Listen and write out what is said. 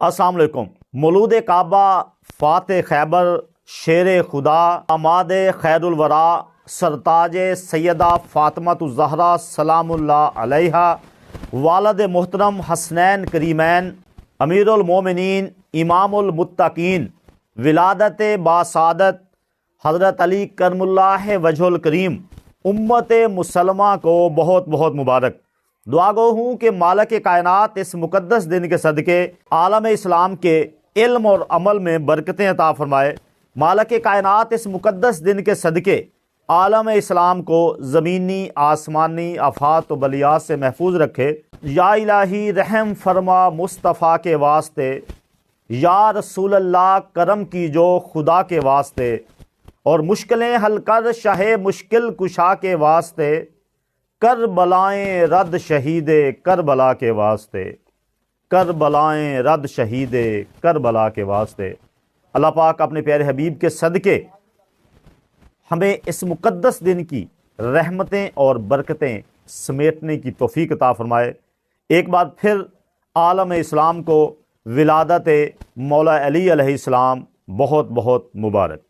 السلام علیکم۔ مولود کعبہ، فاتح خیبر، شیر خدا، اماد خیر الورا، سرتاج سیدہ فاطمۃ الزہرا سلام اللہ علیہا، والد محترم حسنین کریمین، امیر المومنین، امام المتقین، ولادت باسعادت حضرت علی کرم اللہ وجہ الکریم، امت مسلمہ کو بہت بہت مبارک۔ دعا گو ہوں کہ مالک کائنات اس مقدس دن کے صدقے عالم اسلام کے علم اور عمل میں برکتیں عطا فرمائے۔ مالک کائنات اس مقدس دن کے صدقے عالم اسلام کو زمینی آسمانی آفات و بلیات سے محفوظ رکھے۔ یا الہی رحم فرما مصطفیٰ کے واسطے، یا رسول اللہ کرم کی جو خدا کے واسطے، اور مشکلیں حل کر شاہ مشکل کشا کے واسطے، کربلائیں رد شہید کربلا کے واسطے، کربلائیں رد شہید کربلا کے واسطے۔ اللہ پاک اپنے پیارے حبیب کے صدقے ہمیں اس مقدس دن کی رحمتیں اور برکتیں سمیٹنے کی توفیق عطا فرمائے۔ ایک بار پھر عالم اسلام کو ولادت مولا علی علیہ السلام بہت بہت مبارک۔